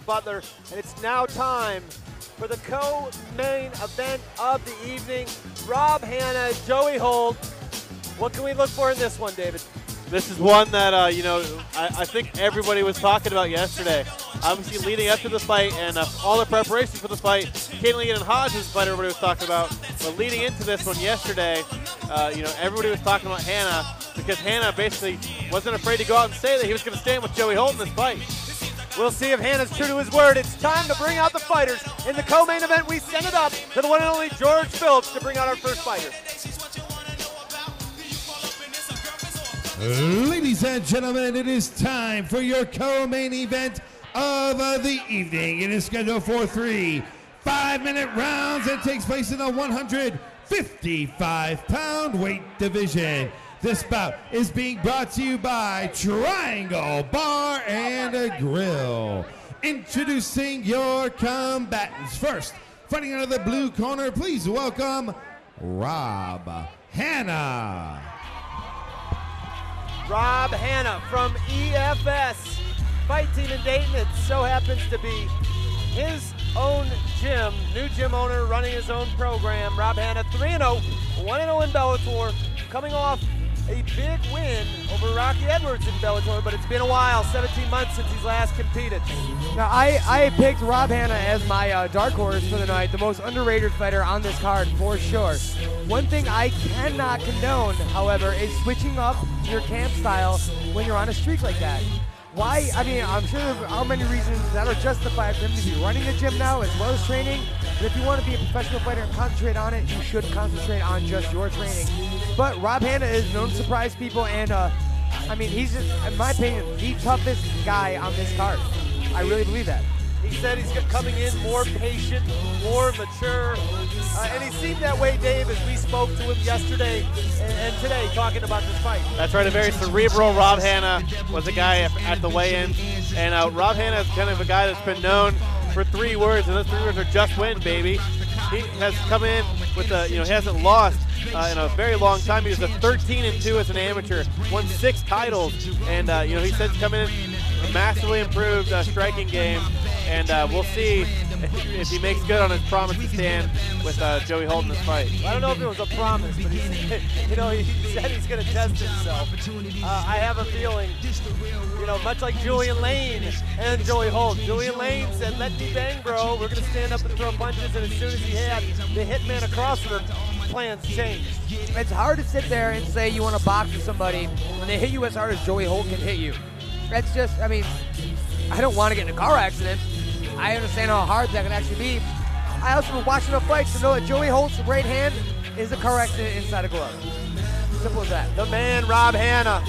Butler, and it's now time for the co-main event of the evening. Rob Hanna, Joey Holt. What can we look for in this one, David? This is one that, I think everybody was talking about yesterday. Obviously, leading up to the fight and all the preparations for the fight, Caitlin and Hodges' fight everybody was talking about. But leading into this one yesterday, everybody was talking about Hanna because Hanna basically wasn't afraid to go out and say that he was going to stand with Joey Holt in this fight. We'll see if Hanna's true to his word. It's time to bring out the fighters. In the co-main event, we send it up to the one and only George Phillips to bring out our first fighter. Ladies and gentlemen, it is time for your co-main event of the evening. It is scheduled for 3 5-minute rounds and takes place in the 155-pound weight division. This bout is being brought to you by Triangle Bar and Grill. Introducing your combatants. First, fighting out of the blue corner, please welcome Rob Hanna. Rob Hanna from EFS Fight Team in Dayton. It so happens to be his own gym, new gym owner running his own program. Rob Hanna 3-0, 1-0 in Bellator, coming off a big win over Rocky Edwards in Bellator, but it's been a while, 17 months since he's last competed. Now, I picked Rob Hanna as my dark horse for the night, the most underrated fighter on this card for sure. One thing I cannot condone, however, is switching up your camp style when you're on a streak like that. Why? I mean, I'm sure there are how many reasons that are justified for him to be running the gym now as well as training. But if you want to be a professional fighter and concentrate on it, you should concentrate on just your training. But Rob Hanna is known to surprise people, and I mean, he's just, in my opinion, the toughest guy on this card. I really believe that. He said he's coming in more patient, more mature, and he seemed that way, Dave, as we spoke to him yesterday and today talking about this fight. That's right, a very cerebral Rob Hanna was a guy at the weigh-in, and Rob Hanna is kind of a guy that's been known for 3 words, and those 3 words are just win, baby. He has come in with he hasn't lost in a very long time. He was a 13-2 as an amateur, won 6 titles, and he said he's coming in a massively improved striking game, and we'll see if he makes good on his promise to stand with Joey Holt in this fight. I don't know if it was a promise, but he said he's going to test himself. I have a feeling, much like Julian Lane and Joey Holt. Julian Lane said, "Let me bang, bro. We're going to stand up and throw punches," and as soon as he had the hitman across from him, plans changed. It's hard to sit there and say you want to box with somebody when they hit you as hard as Joey Holt can hit you. That's just, I mean, I don't want to get in a car accident. I understand how hard that can actually be. I also been watching the fights to know that Joey Holt's right hand is a car accident inside a glove. Simple as that. The man, Rob Hanna,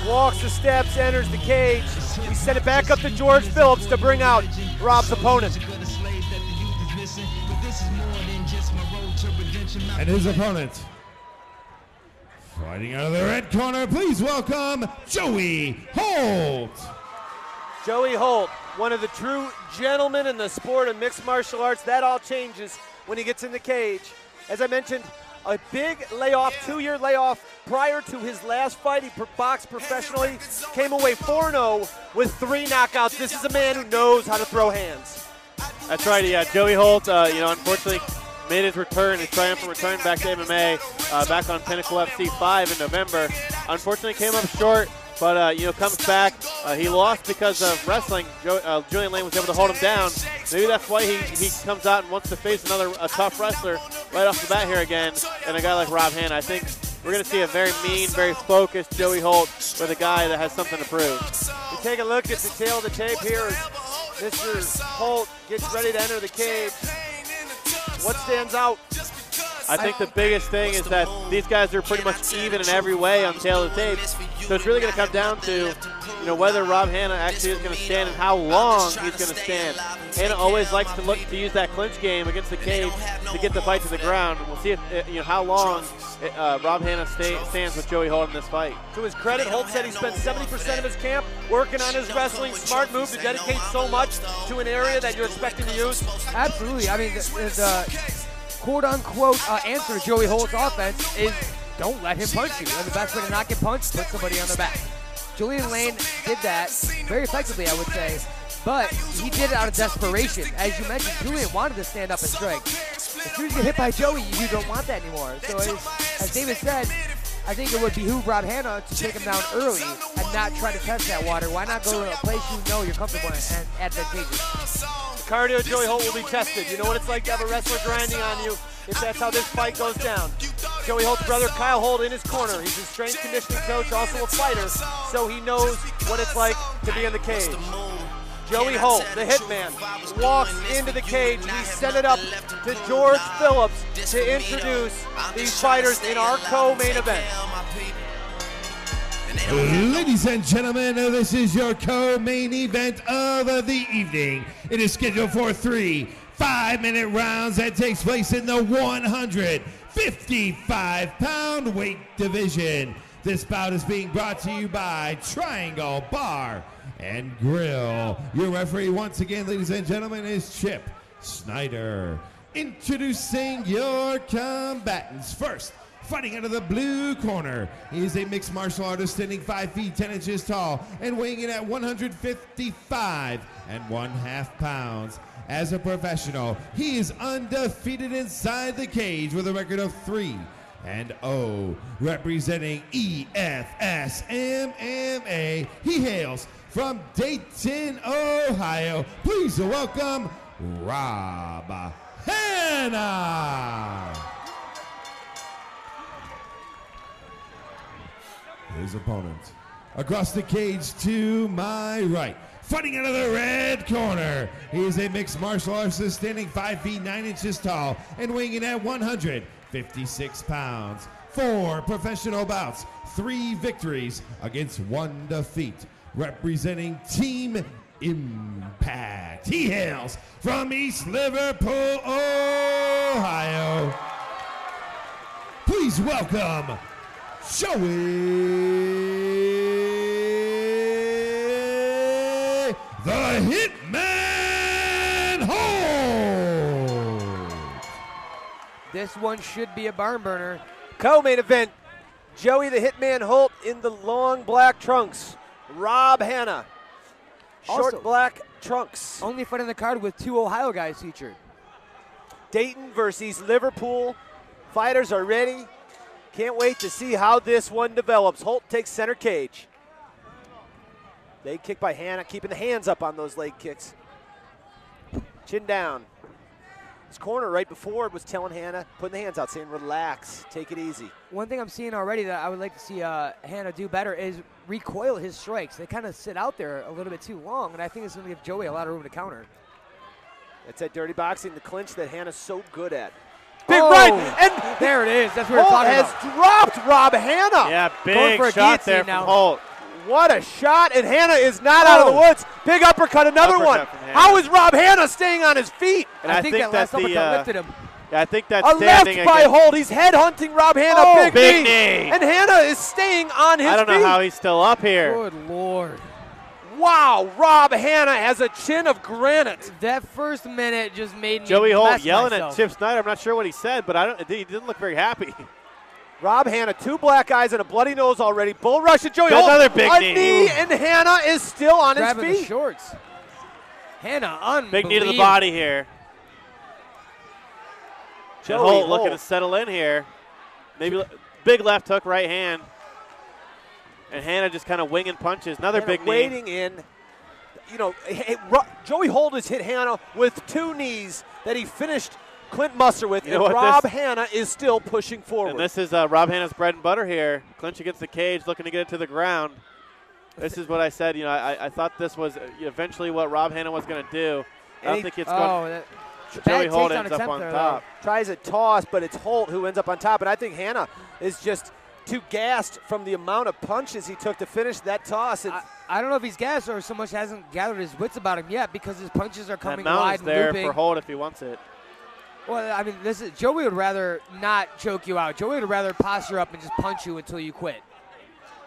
walks the steps, enters the cage. We send it back up to George Phillips to bring out Rob's opponent. And his opponent, fighting out of the red corner, please welcome Joey Holt. Joey Holt, one of the true gentlemen in the sport of mixed martial arts. That all changes when he gets in the cage. As I mentioned, a big layoff, 2-year layoff prior to his last fight. He boxed professionally, came away 4-0 with 3 knockouts. This is a man who knows how to throw hands. That's right, yeah. Joey Holt, unfortunately made his return, his triumphant return back to MMA, back on Pinnacle FC 5 in November. Unfortunately came up short, but comes back. He lost because of wrestling. Julian Lane was able to hold him down. Maybe that's why he comes out and wants to face a tough wrestler right off the bat here again, and a guy like Rob Hanna. I think we're going to see a very mean, very focused Joey Holt with a guy that has something to prove. We take a look at the tail of the tape here as Mr. Holt gets ready to enter the cage. What stands out? I think the biggest thing is that these guys are pretty much even in every way on tail of the tape. So it's really going to come down to, whether Rob Hanna actually is going to stand and how long he's going to stand. Hanna always likes to look to use that clinch game against the cage to get the fight to the ground. We'll see if, how long Rob Hanna stands with Joey Holt in this fight. To his credit, Holt said he spent 70% of his camp working on his wrestling. Smart move to dedicate so much to an area that you're expecting to use. Absolutely. I mean, the quote-unquote answer to Joey Holt's offense is don't let him punch you. And the best way to not get punched, put somebody on their back. Julian Lane did that very effectively, I would say. but he did it out of desperation. As you mentioned, Julian wanted to stand up and strike. As soon as you get hit by Joey, you don't want that anymore. So as David said, I think it would behoove Rob Hanna to take him down early and not try to test that water. Why not go to a place you know you're comfortable in and advantageous? Cardio of Joey Holt will be tested. You know what it's like to have a wrestler grinding on you if that's how this fight goes down. Joey Holt's brother, Kyle Holt, in his corner. He's a strength conditioning coach, also a fighter, so he knows what it's like to be in the cage. Joey Holt, the hitman, walks into the cage. We send it up to George Phillips to introduce these fighters in our co-main event. Ladies and gentlemen, this is your co-main event of the evening. It is scheduled for 3 5-minute rounds that takes place in the 155-pound weight division. This bout is being brought to you by Triangle Bar and Grill. Your referee once again, ladies and gentlemen, is Chip Snyder. Introducing your combatants. First, fighting out of the blue corner, he is a mixed martial artist standing 5 feet 10 inches tall and weighing in at 155.5 pounds. As a professional, he is undefeated inside the cage with a record of 3-0. Representing EFS MMA, he hails from Dayton, Ohio. Please welcome Rob Hanna. His opponent across the cage to my right, fighting out of the red corner, he is a mixed martial artist standing 5 feet 9 inches tall and weighing in at 156 pounds. 4 professional bouts, 3 victories against 1 defeat. Representing Team Impact, he hails from East Liverpool, Ohio. Please welcome Joey the Hitman Holt. This one should be a barn burner. Co-main event, Joey the Hitman Holt in the long black trunks. Rob Hanna, short Also, black trunks. Only fight on the card with 2 Ohio guys featured. Dayton versus Liverpool. Fighters are ready. Can't wait to see how this one develops. Holt takes center cage. Leg kick by Hanna, keeping the hands up on those leg kicks. Chin down. His corner right before was telling Hanna, putting the hands out, saying relax, take it easy. One thing I'm seeing already that I would like to see Hanna do better is recoil his strikes. They kind of sit out there a little bit too long, and I think it's going to give Joey a lot of room to counter. That's that dirty boxing, the clinch that Hanna's so good at. Big right, and there it is. That's what we're Holt talking has about. dropped Rob Hanna. Yeah, Going for a big shot there guillotine from now. Holt. What a shot, and Hanna is not out of the woods. Big uppercut, another Uppercut one. from Hanna. How is Rob Hanna staying on his feet? And I think that last uppercut lifted him. Yeah, I think that's A standing left by against. Holt. He's headhunting Rob Hanna. Big knee. And Hanna is staying on his feet. I don't know how he's still up here. Good Lord. Wow, Rob Hanna has a chin of granite. That first minute just made me Joey Holt mess yelling myself. at Chip Snyder. I'm not sure what he said, but he didn't look very happy. Rob Hanna, 2 black eyes and a bloody nose already. Bull rush at Joey Got Holt. another big a knee. and Hanna is still on his Grabbing the feet. shorts. Hanna, unbelievable. Big knee to the body here. Joey And Holt looking Holt. to settle in here. Maybe big left hook, right hand. And Hanna just kind of winging punches. Another Hanna big knee. waiting in. You know, Joey Holt has hit Hanna with 2 knees that he finished Clint Musser with, You know and what, Rob this- Hanna is still pushing forward. And this is Rob Hanna's bread and butter here. Clinch against the cage, looking to get it to the ground. This is what I said. You know, I thought this was eventually what Rob Hanna was going to do. I don't think it's going. Joey Holt ends up on top. Tries a toss, but it's Holt who ends up on top. And I think Hanna is just too gassed from the amount of punches he took to finish that toss. I don't know if he's gassed or so much hasn't gathered his wits about him yet because his punches are coming That mount wide is and there looping. for Holt if he wants it. Well, I mean, Joey would rather not choke you out. Joey would rather posture up and just punch you until you quit.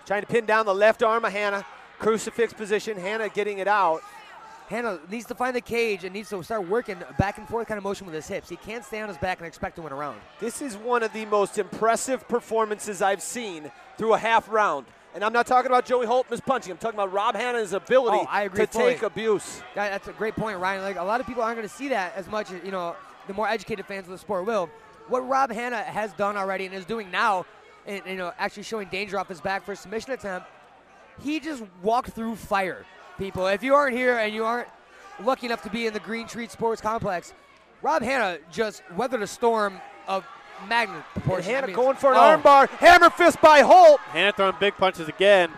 Trying to pin down the left arm of Hanna. Crucifix position. Hanna getting it out. Hanna needs to find the cage and needs to start working back and forth kind of motion with his hips. He can't stay on his back and expect to win a round. This is one of the most impressive performances I've seen through a half round. And I'm not talking about Joey Holt mispunching. I'm talking about Rob Hanna's ability to take abuse. That's a great point, Ryan. Like, a lot of people aren't going to see that as much as, you know, the more educated fans of the sport will. What Rob Hanna has done already and is doing now, and, you know, actually showing danger off his back for a submission attempt, he just walked through fire, people. If you aren't here and you aren't lucky enough to be in the Green Street Sports Complex, Rob Hanna just weathered a storm of magnet proportion. Hanna going for an armbar. Hammer fist by Holt. Hanna throwing big punches again.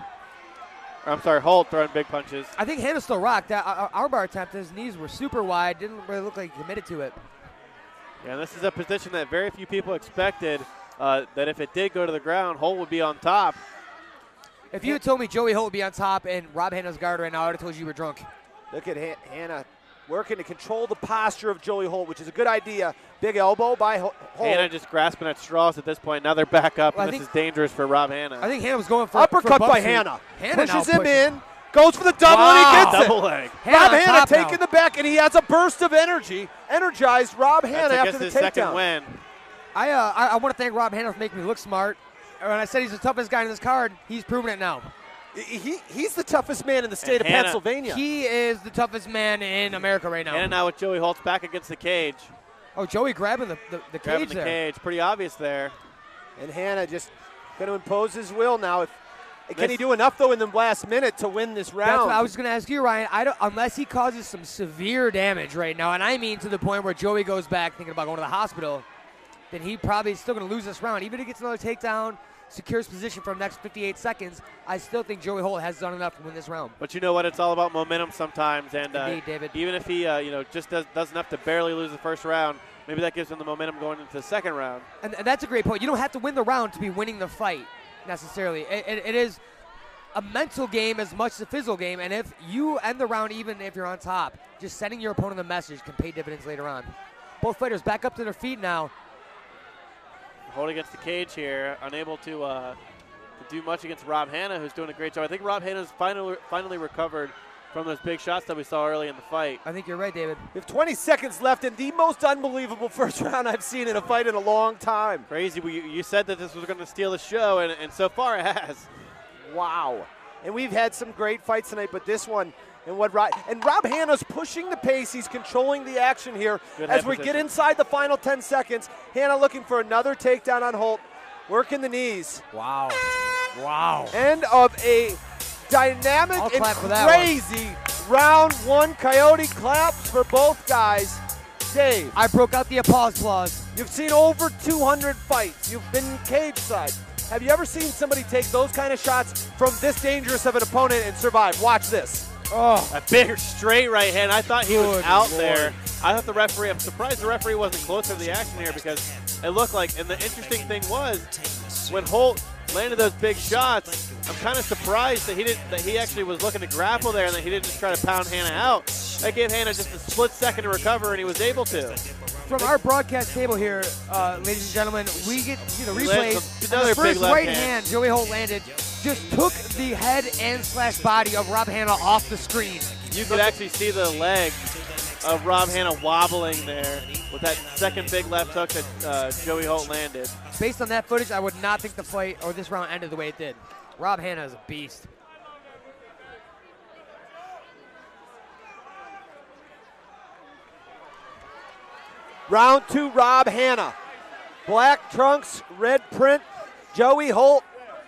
I'm sorry, Holt throwing big punches. I think Hanna still rocked. That armbar attempt, his knees were super wide. Didn't really look like he committed to it. Yeah, this is a position that very few people expected, that if it did go to the ground, Holt would be on top. If you had told me Joey Holt would be on top and Rob Hanna's guard right now, I would have told you were drunk. Look at Hanna working to control the posture of Joey Holt, which is a good idea. Big elbow by Holt. Hanna just grasping at straws at this point. Now they're back up, and this is dangerous for Rob Hanna. I think Hanna was going for uppercut by Hanna. Pushes him in, goes for the double, and he gets double leg. Rob Hanna taking the back, and he has a burst of energy. Energized Rob Hanna after the takedown. Second win. I want to thank Rob Hanna for making me look smart. When I said he's the toughest guy in this card, he's proven it now. He's the toughest man in the state of Pennsylvania. He is the toughest man in America right now. And now with Joey Holt's back against the cage. Oh, Joey grabbing the cage grabbing the cage. Pretty obvious there. And Hanna just going to impose his will now. Can he do enough, though, in the last minute to win this round? That's what I was going to ask you, Ryan. Unless he causes some severe damage right now, and I mean to the point where Joey goes back thinking about going to the hospital, then he probably is still going to lose this round. Even if he gets another takedown, secures position for the next 58 seconds, I still think Joey Holt has done enough to win this round. But you know what? It's all about momentum sometimes. And indeed, David. Even if he just does enough to barely lose the first round, maybe that gives him the momentum going into the second round. And that's a great point. You don't have to win the round to be winning the fight necessarily. It is a mental game as much as a physical game. And if you end the round, even if you're on top, just sending your opponent a message can pay dividends later on. Both fighters back up to their feet now. Holt against the cage here, unable to do much against Rob Hanna, who's doing a great job. I think Rob Hanna's finally recovered from those big shots that we saw early in the fight. I think you're right, David. We have 20 seconds left in the most unbelievable first round I've seen in a fight in a long time. Crazy. You said that this was going to steal the show, and so far it has. Wow. And we've had some great fights tonight, but this one, and Rob Hanna's pushing the pace. He's controlling the action here as we get inside the final 10 seconds. Hanna looking for another takedown on Holt, working the knees. Wow. Wow. End of a dynamic and crazy round one. Coyote claps for both guys. Dave. I broke out the applause. You've seen over 200 fights. You've been cage side. Have you ever seen somebody take those kind of shots from this dangerous of an opponent and survive? Watch this. Oh, a big straight right hand. I thought he was out there. I thought the referee, I'm surprised the referee wasn't closer to the action here because it looked like, and the interesting thing was, when Holt landed those big shots, I'm kind of surprised that he actually was looking to grapple there and that he didn't just try to pound Hanna out. That gave Hanna just a split second to recover, and he was able to. From our broadcast table here, ladies and gentlemen, we get to see the replays. Another the first big left right hand Joey Holt landed just took the head and / body of Rob Hanna off the screen. You could actually see the leg of Rob Hanna wobbling there with that second big left hook that Joey Holt landed. Based on that footage, I would not think the fight or this round ended the way it did. Rob Hanna is a beast. Round two, Rob Hanna. Black trunks, red print. Joey Holt,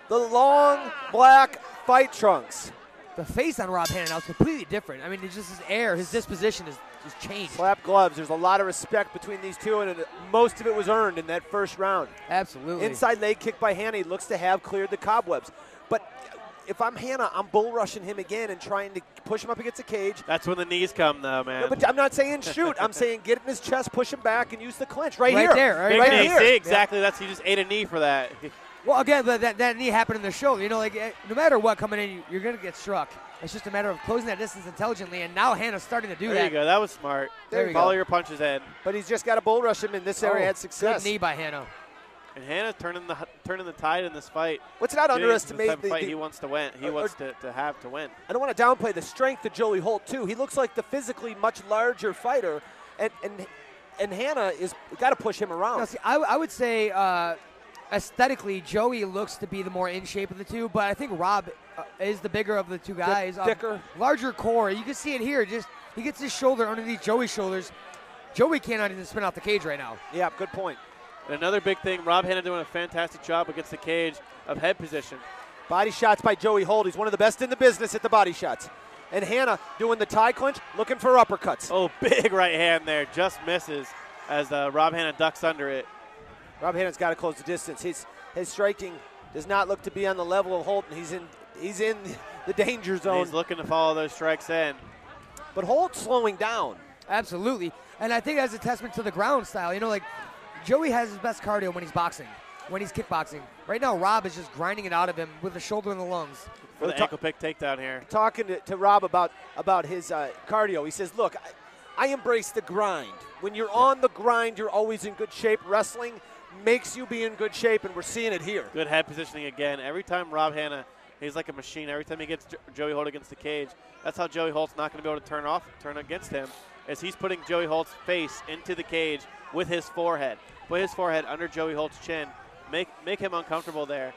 the long black fight trunks. The face on Rob Hanna now is completely different. I mean, it's just his air, his disposition is just changed. Slap gloves. There's a lot of respect between these two, and most of it was earned in that first round. Absolutely. Inside leg kick by Hanna. He looks to have cleared the cobwebs. But if I'm Hanna, I'm bull rushing him again and trying to push him up against the cage. That's when the knees come, though, man. No, but I'm not saying shoot. I'm saying get in his chest, push him back, and use the clinch right here. Right here. See, exactly. He just ate a knee for that. Well, again, that knee happened in the shoulder. You know, like no matter what coming in, you're going to get struck. It's just a matter of closing that distance intelligently, and now Hanna's starting to do that. There you go. That was smart. Follow your punches in. But he's just got to bull rush him in this area. Had success. Good knee by Hanna. And Hanna's turning the tide in this fight. Let's not underestimate the fight he wants to win. He wants to have to win. I don't want to downplay the strength of Joey Holt too. He looks like the physically much larger fighter, and Hanna is got to push him around. Now, see, I would say aesthetically, Joey looks to be the more in shape of the two, but I think Rob is the bigger of the two guys. Thicker. Larger core. You can see it here. Just he gets his shoulder underneath Joey's shoulders. Joey cannot even spin out the cage right now. Yeah, good point. And another big thing, Rob Hanna doing a fantastic job against the cage of head position. Body shots by Joey Holt. He's one of the best in the business at the body shots. And Hanna doing the tie clinch, looking for uppercuts. Oh, big right hand there. Just misses as Rob Hanna ducks under it. Rob Hanna's got to close the distance. His striking does not look to be on the level of Holt, and he's in the danger zone. He's looking to follow those strikes in. But Holt's slowing down. Absolutely. And I think that's a testament to the ground style. You know, like Joey has his best cardio when he's boxing, when he's kickboxing. Right now, Rob is just grinding it out of him with the shoulder and the lungs. For the ankle pick takedown here. Talking to Rob about his cardio, he says, look, I embrace the grind. When you're on the grind, you're always in good shape. Wrestling makes you be in good shape, and we're seeing it here. Good head positioning again. Every time Rob Hanna, he's like a machine. Every time he gets Joey Holt against the cage, that's how Joey Holt's not going to be able to turn against him, is he's putting Joey Holt's face into the cage with his forehead. Put his forehead under Joey Holt's chin. Make him uncomfortable there.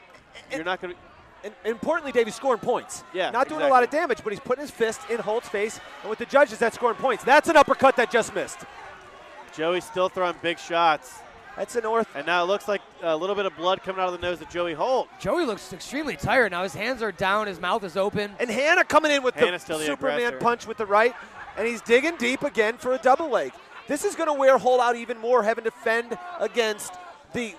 You're not going to. And importantly, Dave, he's scoring points. Yeah, not doing exactly. a lot of damage, but he's putting his fist in Holt's face, and with the judges, that's scoring points. That's an uppercut that just missed. Joey's still throwing big shots. That's an orth. And now it looks like a little bit of blood coming out of the nose of Joey Holt. Joey looks extremely tired now. His hands are down. His mouth is open. And Hanna coming in with Hanna's the still the Superman aggressor. punch with the right, and he's digging deep again for a double leg. This is going to wear Holt out even more, having to fend against the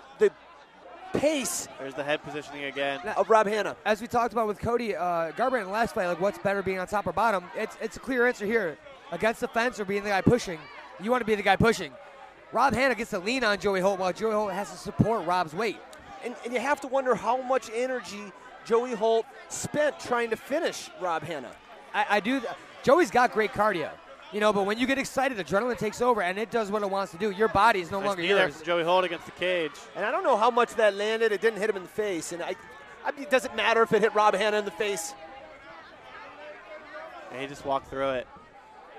pace. There's the head positioning again. Of Rob Hanna. As we talked about with Cody Garbrandt in the last fight, like what's better, being on top or bottom? It's a clear answer here. Against the fence or being the guy pushing, you want to be the guy pushing. Rob Hanna gets to lean on Joey Holt while Joey Holt has to support Rob's weight. And you have to wonder how much energy Joey Holt spent trying to finish Rob Hanna. I do. Joey's got great cardio, you know, but when you get excited, adrenaline takes over, and it does what it wants to do. Your body is no longer Nice knee there yours. from Joey Holt against the cage. And I don't know how much that landed. It didn't hit him in the face. And it doesn't matter if it hit Rob Hanna in the face. And he just walked through it.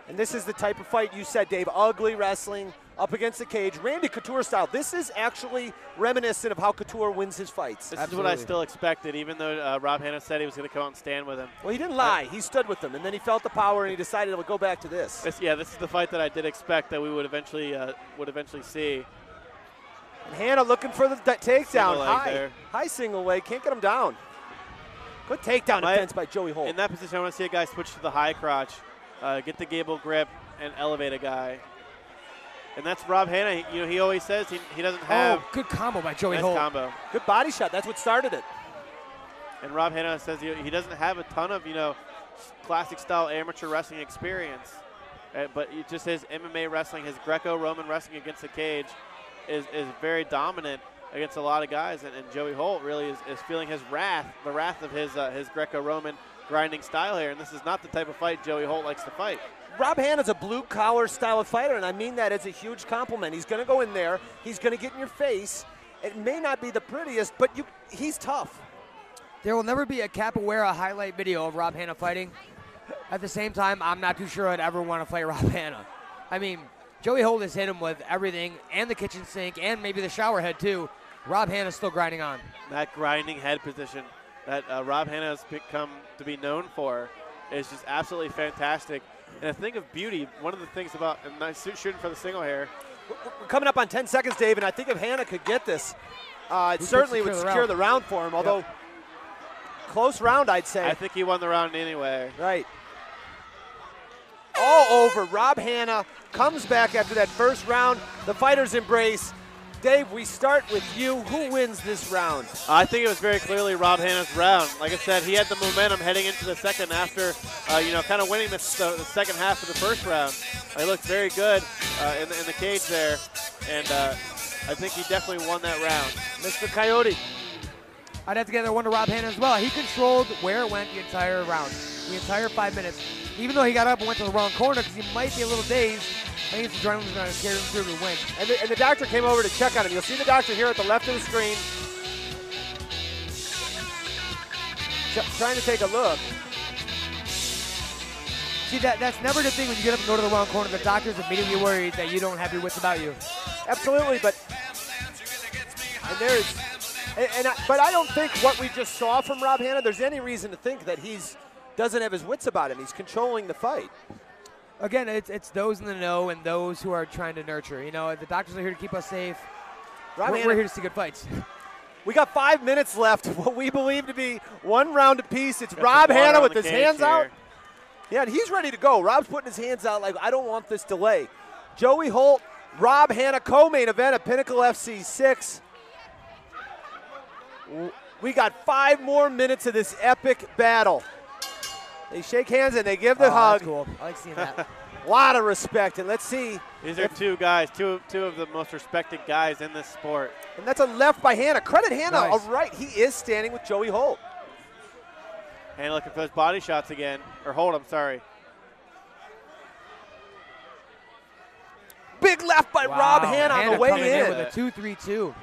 And this is the type of fight you said, Dave, ugly wrestling up against the cage, Randy Couture style. This is actually reminiscent of how Couture wins his fights. This is what I still expected, even though Rob Hanna said he was going to come out and stand with him. Well, he didn't lie. He stood with them, and then he felt the power, and he decided to go back to this. This is the fight that I did expect that we would eventually see. And Hanna looking for the takedown. Single leg there. High single leg. Can't get him down. Good takedown defense by Joey Holt. In that position, I want to see a guy switch to the high crotch, get the gable grip, and elevate a guy. And that's Rob Hanna. He always says he doesn't have. Oh, good combo by Joey nice Holt. combo. Good body shot. That's what started it. And Rob Hanna says he doesn't have a ton of classic style amateur wrestling experience, but just his MMA wrestling, his Greco-Roman wrestling against the cage, is very dominant against a lot of guys. And Joey Holt really is feeling his wrath, the wrath of his Greco-Roman grinding style here. And this is not the type of fight Joey Holt likes to fight. Rob Hanna's a blue-collar style of fighter, and I mean that as a huge compliment. He's going to go in there. He's going to get in your face. It may not be the prettiest, but he's tough. There will never be a capoeira highlight video of Rob Hanna fighting. At the same time, I'm not too sure I'd ever want to fight Rob Hanna. I mean, Joey Holt has hit him with everything, and the kitchen sink, and maybe the shower head too. Rob Hanna's still grinding on. That grinding head position that Rob Hanna has become to be known for is just absolutely fantastic. And a thing of beauty, one of the things about shooting for the single here. We're coming up on 10 seconds, Dave, and I think if Hanna could get this, it certainly would secure the round for him, although close round, I'd say. I think he won the round anyway. Right. All over. Rob Hanna comes back after that first round. The fighters embrace. Dave, we start with you. Who wins this round? I think it was very clearly Rob Hanna's round. Like I said, he had the momentum heading into the second after, kind of winning the second half of the first round. He looked very good in the cage there, and I think he definitely won that round. Mr. Coyote. I'd have to get that one to Rob Hanna as well. He controlled where it went the entire round, the entire 5 minutes. Even though he got up and went to the wrong corner because he might be a little dazed, I think his adrenaline's going to carry him through to win. And the doctor came over to check on him. You'll see the doctor here at the left of the screen. Trying to take a look. See, that's never the thing when you get up and go to the wrong corner. The doctor's immediately worried that you don't have your wits about you. Absolutely, but and there's But I don't think what we just saw from Rob Hanna, there's any reason to think that he's doesn't have his wits about him. He's controlling the fight. Again, it's those in the know and those who are trying to nurture. You know, the doctors are here to keep us safe. We're here to see good fights. We got 5 minutes left, what we believe to be 1 round apiece. It's Rob Hanna with his hands out. Yeah, and he's ready to go. Rob's putting his hands out like, I don't want this delay. Joey Holt, Rob Hanna, co-main event at Pinnacle FC 6. We got 5 more minutes of this epic battle. They shake hands and they give the hug. That's cool. I like seeing that. A lot of respect, and let's see. These are two guys, two of the most respected guys in this sport. And that's a left by Hanna. Credit Hanna. Nice. All right, he is standing with Joey Holt. Hanna looking for those body shots again. Or Holt, I'm sorry. Big left by Rob Hanna on the way in. With a 2-3-2.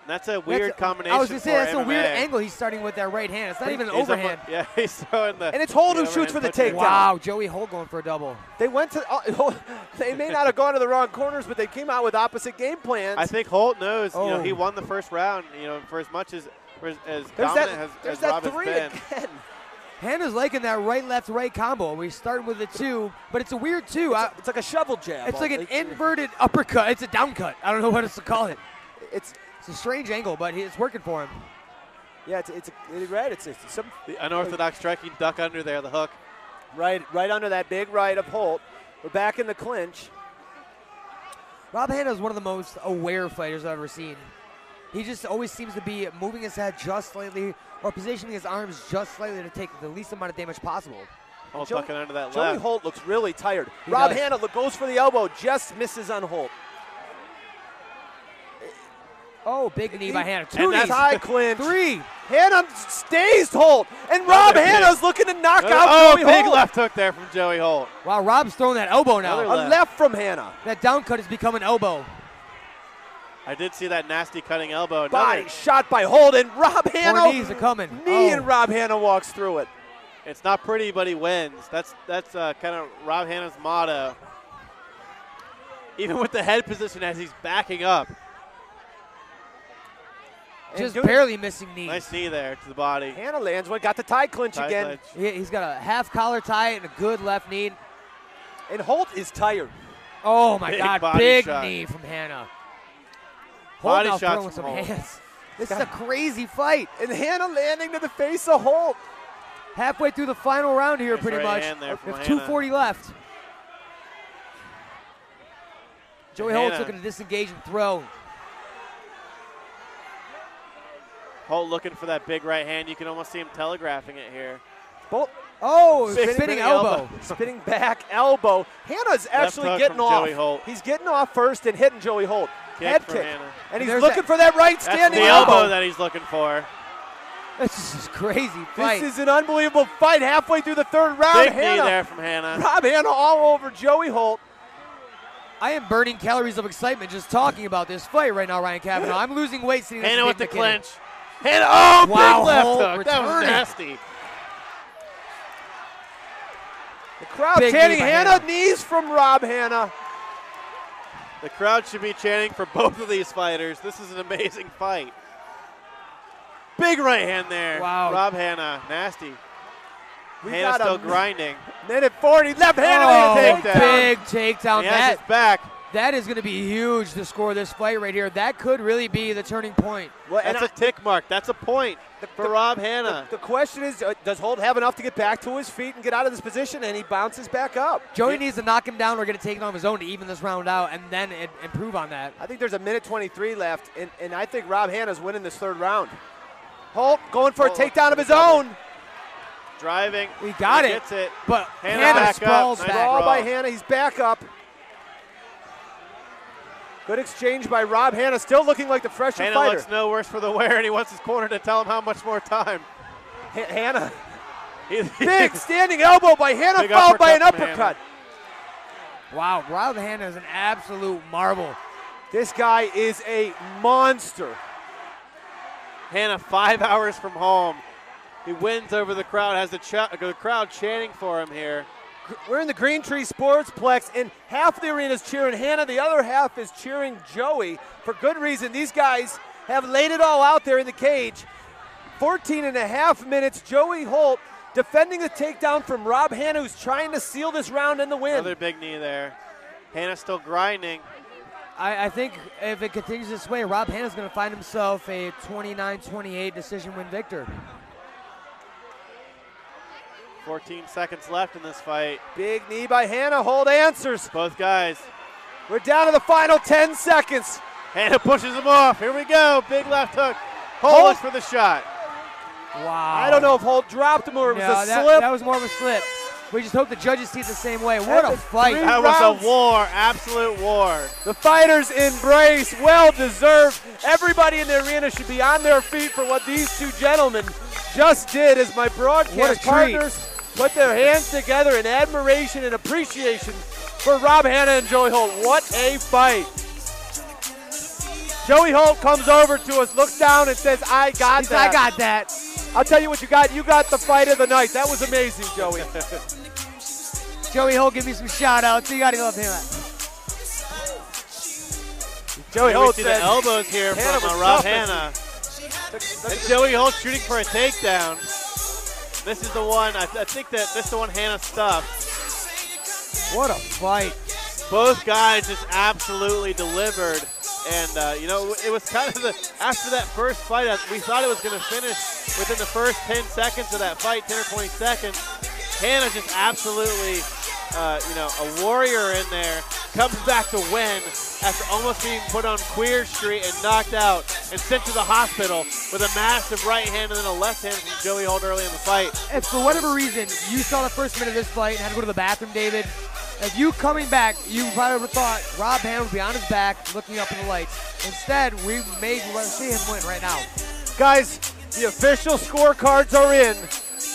That's a weird combination. I was going to say, that's MMA. a weird angle he's starting with that right hand. It's not even an overhand. Yeah, he's throwing the. And it's Holt who shoots for the takedown. Wow, Joey Holt going for a double. They went to. They may not have gone to the wrong corners, but they came out with opposite game plans. I think Holt knows. You know, he won the first round. You know, for as much as dominant as Rob has been. Again. Hanna's liking that right-left-right combo. We're starting with a 2, but it's a weird 2. It's like a shovel jab. It's like an inverted uppercut. It's a down cut. I don't know what else to call it. It's a strange angle, but it's working for him. Yeah, it's some the unorthodox striking duck under there, the hook. Right under that big right of Holt. We're back in the clinch. Rob Hanna is one of the most aware fighters I've ever seen. He just always seems to be moving his head just slightly or positioning his arms just slightly to take the least amount of damage possible. Holt ducking under that left. Joey Holt looks really tired. Rob Hanna goes for the elbow, just misses on Holt. Oh, big knee by Hanna. 2 and knees. That's high clinch. 3. Hanna stays Holt. And Rob Hanna's looking to knock out Joey Holt. Big left hook there from Joey Holt. Wow, Rob's throwing that elbow now. A left from Hanna. That down cut has become an elbow. I did see that nasty cutting elbow. Body shot by Holt, and Rob Hanna. More knees are coming. And Rob Hanna walks through it. It's not pretty, but he wins. That's kind of Rob Hanna's motto. Even with the head position as he's backing up. Just barely missing knees. Nice knee there to the body. Hanna lands one, got the tie clinch again. He's got a half collar tie and a good left knee. And Holt is tired. Oh my God, big shot. knee from Hanna. Body Holt now shots throwing some Holt. hands. This is a crazy fight. And Hanna landing to the face of Holt. Halfway through the final round here, pretty much. With 2:40 left. Joey Holt's looking to disengage and throw. Holt looking for that big right hand. You can almost see him telegraphing it here. Spinning elbow. Spinning back elbow. Hanna's actually getting off. Joey Holt. He's getting off first and hitting Joey Holt. Head kick. Hanna. And he's looking for that right standing elbow. That's the elbow that he's looking for. This is a crazy fight. This is an unbelievable fight halfway through the third round. Big knee there from Hanna. Rob Hanna all over Joey Holt. I am burning calories of excitement just talking about this fight right now, Ryan Cavanaugh. I'm losing weight sitting Hanna with the clinch. Hanna, wow, big left Holt hook. That was nasty. The crowd chanting Hanna, knees from Rob Hanna. The crowd should be chanting for both of these fighters. This is an amazing fight. Big right hand there. Wow. Rob Hanna, nasty. Hanna still grinding. Minute 40, left hand takedown. Big takedown. He has his back. That is going to be huge to score this fight right here. That could really be the turning point. Well, that's a tick mark. That's a point for Rob Hanna. The question is, does Holt have enough to get back to his feet and get out of this position? And he bounces back up. Joey needs to knock him down or get it taken on his own to even this round out and then improve on that. I think there's a minute 23 left, and I think Rob Hanna's winning this third round. Holt going for a takedown of his own. Driving. He got it. Gets it. But Hanna sprawls back. back. Sprawl by Hanna. He's back up. Good exchange by Rob Hanna, still looking like the fresher Hanna fighter. looks no worse for the wear, and he wants his corner to tell him how much more time. Hanna. Big standing elbow by Hanna, Big followed by an uppercut uppercut. Wow, Rob Hanna is an absolute marble. This guy is a monster. Hanna 5 hours from home. He wins over the crowd, has the crowd chanting for him here. We're in the Green Tree Sportsplex, and half the arena is cheering Hanna, the other half is cheering Joey for good reason. These guys have laid it all out there in the cage. 14.5 minutes. Joey Holt defending the takedown from Rob Hanna, who's trying to seal this round in the win. Another big knee there. Hanna's still grinding. I think if it continues this way, Rob Hanna's going to find himself a 29-28 decision win victor. 14 seconds left in this fight. Big knee by Hanna. Holt answers. Both guys. We're down to the final 10 seconds. Hanna pushes him off. Here we go. Big left hook. Holt looks for the shot. Wow. I don't know if Holt dropped him or it was a slip. That was more of a slip. We just hope the judges see it the same way. What a fight. That was a war, absolute war. The fighters embrace, well deserved. Everybody in the arena should be on their feet for what these two gentlemen just did as my broadcast partners put their hands together in admiration and appreciation for Rob Hanna and Joey Holt. What a fight. Joey Holt comes over to us, looks down and says, I got that. I got that. I'll tell you what you got. You got the fight of the night. That was amazing, Joey. Joey Holt, give me some shout-outs. You got to love him. Joey Holt see the elbows here from Rob Hanna. And Joey Holt shooting for a takedown. This is the one, I think that this is the one Hanna stuffed. What a fight. Both guys just absolutely delivered. And, you know, it was kind of after that first fight, we thought it was going to finish within the first 10 seconds of that fight, 10 or 20 seconds. Hanna just absolutely, you know, a warrior in there, comes back to win after almost being put on Queer Street and knocked out and sent to the hospital with a massive right hand and then a left hand from Joey Holt early in the fight. If for whatever reason you saw the first minute of this fight and had to go to the bathroom, David, if you coming back, you probably would have thought Rob Hanna would be on his back looking up in the lights. Instead, we may see him win right now. Guys, the official scorecards are in.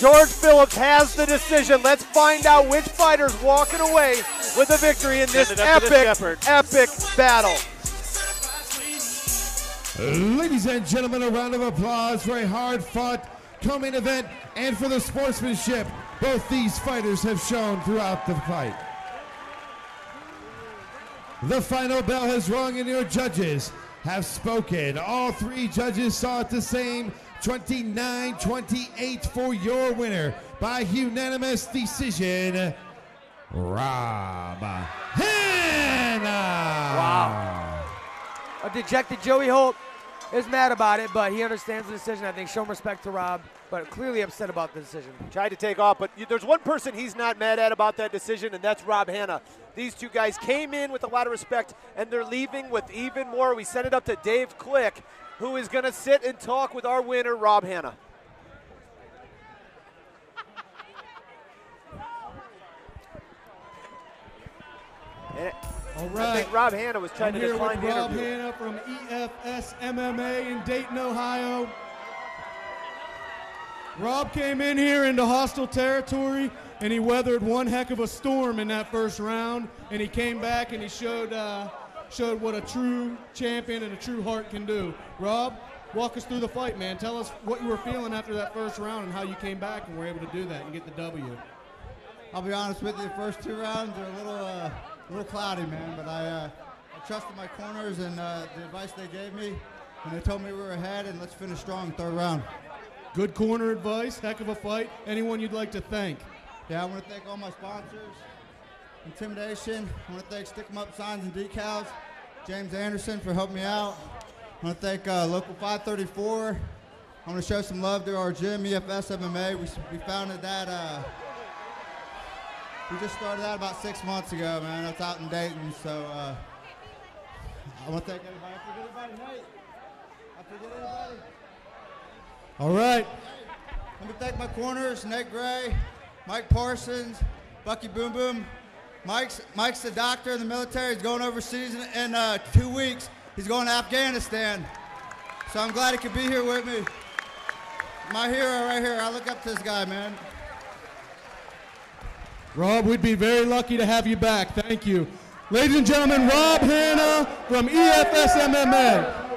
George Phillips has the decision. Let's find out which fighter's walking away with a victory in this epic battle. Ladies and gentlemen, a round of applause for a hard-fought co-main event and for the sportsmanship both these fighters have shown throughout the fight. The final bell has rung and your judges have spoken. All three judges saw it the same. 29-28 for your winner by unanimous decision, Rob Hanna. Wow. A dejected Joey Holt is mad about it, but he understands the decision. I think show respect to Rob, but clearly upset about the decision. Tried to take off, but there's one person he's not mad at about that decision, and that's Rob Hanna. These two guys came in with a lot of respect, and they're leaving with even more. We send it up to Dave Click, who is going to sit and talk with our winner, Rob Hanna. All right. I think Rob Hanna was trying to decline the interview. Rob Hanna from EFS MMA in Dayton, Ohio. Rob came in here into hostile territory, and he weathered one heck of a storm in that first round, and he came back and he showed what a true champion and a true heart can do. Rob, walk us through the fight, man. Tell us what you were feeling after that first round and how you came back and were able to do that and get the W. I'll be honest with you, the first two rounds are a little cloudy, man, but I trusted my corners and the advice they gave me, and they told me we were ahead, and let's finish strong third round. Good corner advice, heck of a fight. Anyone you'd like to thank? Yeah, I want to thank all my sponsors. Intimidation, I want to thank Stick 'em Up Signs and Decals, James Anderson for helping me out. I want to thank Local 534. I want to show some love to our gym, EFS MMA. We founded that, we just started that about 6 months ago, man. That's out in Dayton, so I want to thank everybody. I forget anybody, Nate. I forget anybody. All right. Let me thank my corners, Nate Gray, Mike Parsons, Bucky Boom Boom. Mike's the doctor in the military. He's going overseas in 2 weeks. He's going to Afghanistan. So I'm glad he could be here with me. My hero right here. I look up to this guy, man. Rob, we'd be very lucky to have you back. Thank you. Ladies and gentlemen, Rob Hanna from EFS MMA.